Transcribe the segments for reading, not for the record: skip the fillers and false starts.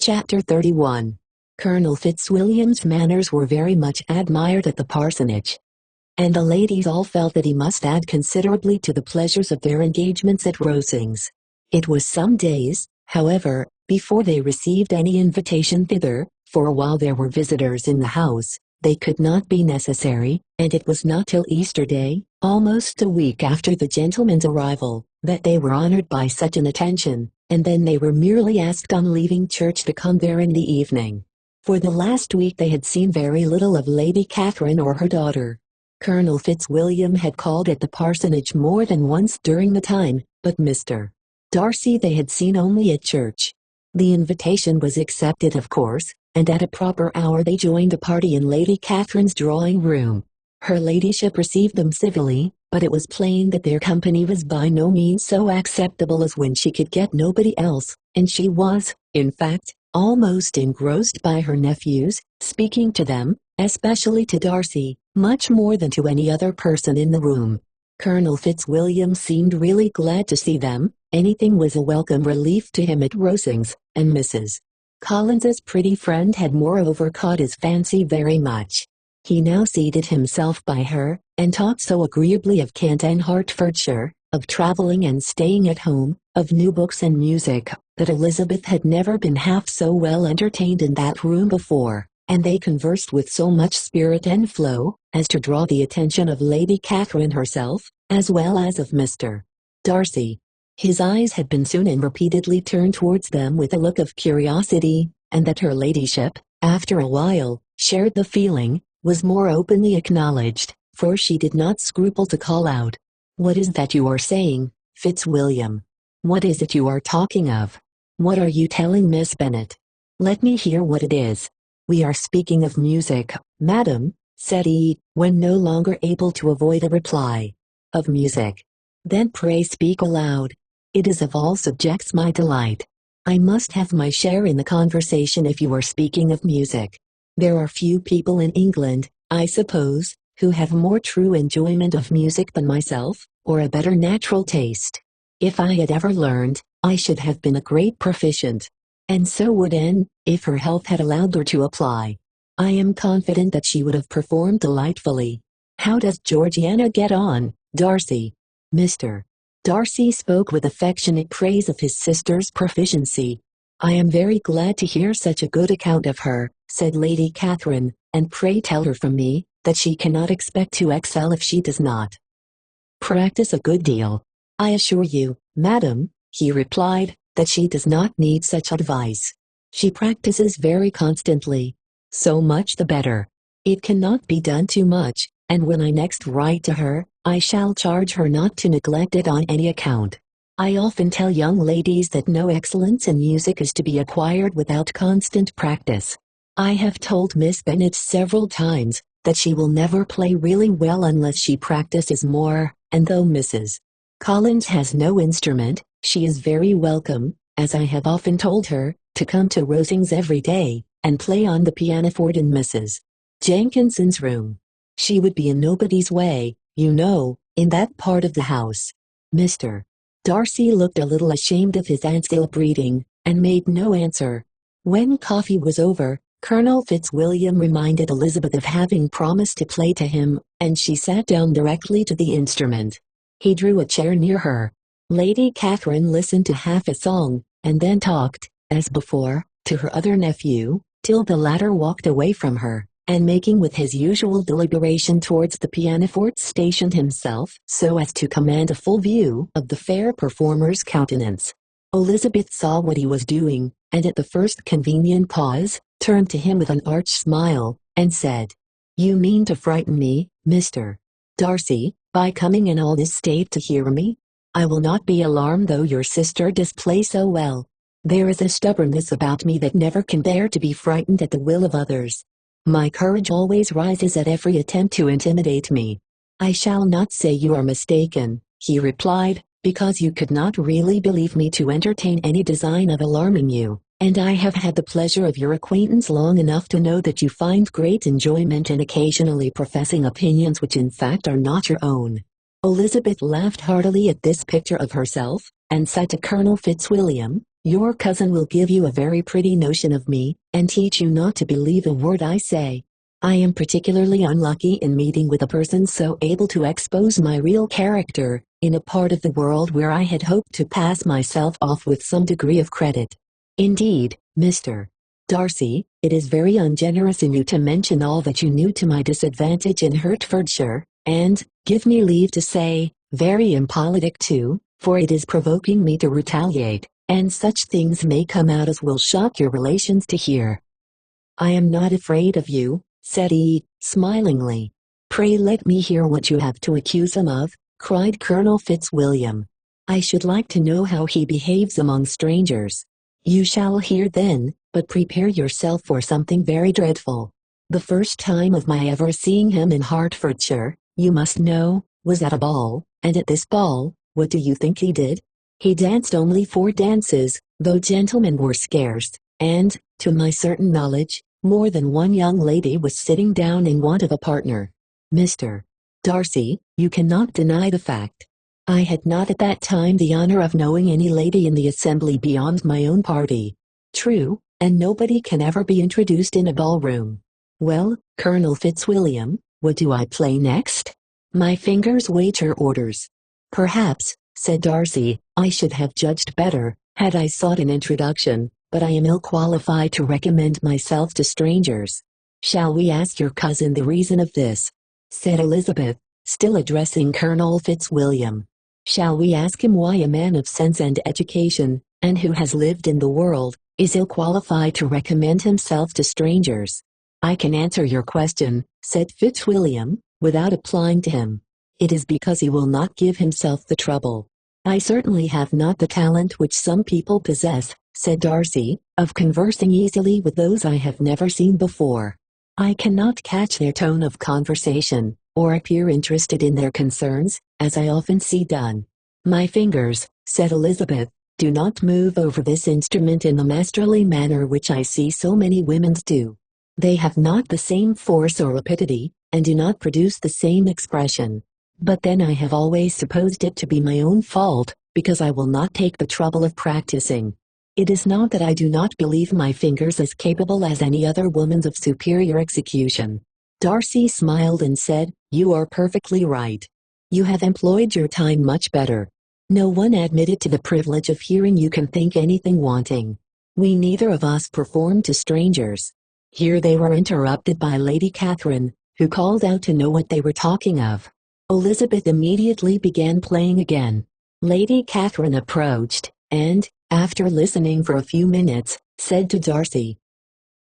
Chapter 31. Colonel Fitzwilliam's manners were very much admired at the parsonage, and the ladies all felt that he must add considerably to the pleasures of their engagements at Rosings. It was some days, however, before they received any invitation thither, for while there were visitors in the house, they could not be necessary, and it was not till Easter Day, almost a week after the gentleman's arrival, that they were honored by such an attention, and then they were merely asked on leaving church to come there in the evening. For the last week they had seen very little of Lady Catherine or her daughter. Colonel Fitzwilliam had called at the parsonage more than once during the time, but Mr. Darcy they had seen only at church. The invitation was accepted of course, and at a proper hour they joined a party in Lady Catherine's drawing-room. Her ladyship received them civilly, but it was plain that their company was by no means so acceptable as when she could get nobody else, and she was, in fact, almost engrossed by her nephews, speaking to them, especially to Darcy, much more than to any other person in the room. Colonel Fitzwilliam seemed really glad to see them. Anything was a welcome relief to him at Rosings, and Mrs. Collins's pretty friend had moreover caught his fancy very much. He now seated himself by her, and talked so agreeably of Kent and Hertfordshire, of travelling and staying at home, of new books and music, that Elizabeth had never been half so well entertained in that room before, and they conversed with so much spirit and flow, as to draw the attention of Lady Catherine herself, as well as of Mr. Darcy. His eyes had been soon and repeatedly turned towards them with a look of curiosity, and that her ladyship, after a while, shared the feeling, was more openly acknowledged, for she did not scruple to call out, "What is that you are saying, Fitzwilliam? What is it you are talking of? What are you telling Miss Bennet? Let me hear what it is." "We are speaking of music, madam," said he, when no longer able to avoid a reply. "Of music? Then pray speak aloud. It is of all subjects my delight. I must have my share in the conversation if you are speaking of music. There are few people in England, I suppose, who have more true enjoyment of music than myself, or a better natural taste. If I had ever learned, I should have been a great proficient. And so would Anne, if her health had allowed her to apply. I am confident that she would have performed delightfully. How does Georgiana get on, Darcy?" Mr. Darcy spoke with affectionate praise of his sister's proficiency. "I am very glad to hear such a good account of her," said Lady Catherine, "and pray tell her from me, that she cannot expect to excel if she does not practice a good deal." "I assure you, madam," he replied, "that she does not need such advice. She practices very constantly. So much the better. It cannot be done too much, and when I next write to her, I shall charge her not to neglect it on any account. I often tell young ladies that no excellence in music is to be acquired without constant practice. I have told Miss Bennet several times, that she will never play really well unless she practices more, and though Mrs. Collins has no instrument, she is very welcome, as I have often told her, to come to Rosings every day, and play on the pianoforte in Mrs. Jenkinson's room. She would be in nobody's way, you know, in that part of the house." Mr. Darcy looked a little ashamed of his aunt's ill-breeding, and made no answer. When coffee was over, Colonel Fitzwilliam reminded Elizabeth of having promised to play to him, and she sat down directly to the instrument. He drew a chair near her. Lady Catherine listened to half a song, and then talked, as before, to her other nephew, till the latter walked away from her, and making with his usual deliberation towards the pianoforte stationed himself so as to command a full view of the fair performer's countenance. Elizabeth saw what he was doing, and at the first convenient pause, turned to him with an arch smile, and said, "You mean to frighten me, Mr. Darcy, by coming in all this state to hear me? I will not be alarmed though your sister does play so well. There is a stubbornness about me that never can bear to be frightened at the will of others. My courage always rises at every attempt to intimidate me." "I shall not say you are mistaken," he replied, "because you could not really believe me to entertain any design of alarming you, and I have had the pleasure of your acquaintance long enough to know that you find great enjoyment in occasionally professing opinions which in fact are not your own." Elizabeth laughed heartily at this picture of herself, and said to Colonel Fitzwilliam, Your cousin will give you a very pretty notion of me, and teach you not to believe a word I say. I am particularly unlucky in meeting with a person so able to expose my real character, in a part of the world where I had hoped to pass myself off with some degree of credit. Indeed, Mr. Darcy, it is very ungenerous in you to mention all that you knew to my disadvantage in Hertfordshire, and, give me leave to say, very impolitic too, for it is provoking me to retaliate, and such things may come out as will shock your relations to hear. I am not afraid of you, said he, smilingly. Pray let me hear what you have to accuse him of, cried Colonel Fitzwilliam. I should like to know how he behaves among strangers. You shall hear then, but prepare yourself for something very dreadful. The first time of my ever seeing him in Hertfordshire, you must know, was at a ball, and at this ball, what do you think he did? He danced only 4 dances, though gentlemen were scarce, and, to my certain knowledge, more than one young lady was sitting down in want of a partner. Mr. Darcy, you cannot deny the fact. I had not at that time the honor of knowing any lady in the assembly beyond my own party. True, and nobody can ever be introduced in a ballroom. Well, Colonel Fitzwilliam, what do I play next? My fingers wait your orders. Perhaps, said Darcy, I should have judged better, had I sought an introduction, but I am ill qualified to recommend myself to strangers. Shall we ask your cousin the reason of this? Said Elizabeth, still addressing Colonel Fitzwilliam. Shall we ask him why a man of sense and education, and who has lived in the world, is ill qualified to recommend himself to strangers? I can answer your question, said Fitzwilliam, without applying to him. It is because he will not give himself the trouble. I certainly have not the talent which some people possess, said Darcy, of conversing easily with those I have never seen before. I cannot catch their tone of conversation, or appear interested in their concerns, as I often see done. My fingers, said Elizabeth, do not move over this instrument in the masterly manner which I see so many women's do. They have not the same force or rapidity, and do not produce the same expression. But then I have always supposed it to be my own fault, because I will not take the trouble of practicing. It is not that I do not believe my fingers as capable as any other woman's of superior execution. Darcy smiled and said, You are perfectly right. You have employed your time much better. No one admitted to the privilege of hearing you can think anything wanting. We neither of us performed to strangers. Here they were interrupted by Lady Catherine, who called out to know what they were talking of. Elizabeth immediately began playing again. Lady Catherine approached, and, after listening for a few minutes, said to Darcy,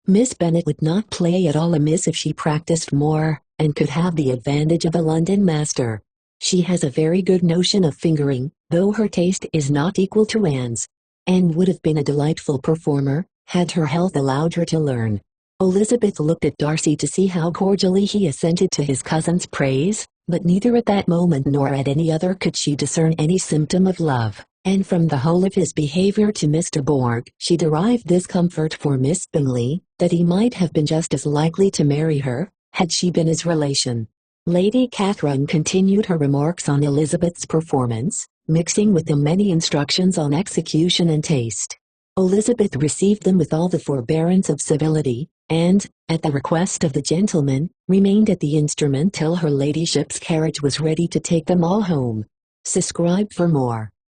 Miss Bennet would not play at all amiss if she practiced more, and could have the advantage of a London master. She has a very good notion of fingering, though her taste is not equal to Anne's, and would have been a delightful performer, had her health allowed her to learn. Elizabeth looked at Darcy to see how cordially he assented to his cousin's praise, but neither at that moment nor at any other could she discern any symptom of love, and from the whole of his behavior to Mr. Bourg she derived this comfort for Miss Bingley, that he might have been just as likely to marry her, had she been his relation. Lady Catherine continued her remarks on Elizabeth's performance, mixing with them many instructions on execution and taste. Elizabeth received them with all the forbearance of civility, and, at the request of the gentleman, remained at the instrument till her ladyship's carriage was ready to take them all home. Subscribe for more.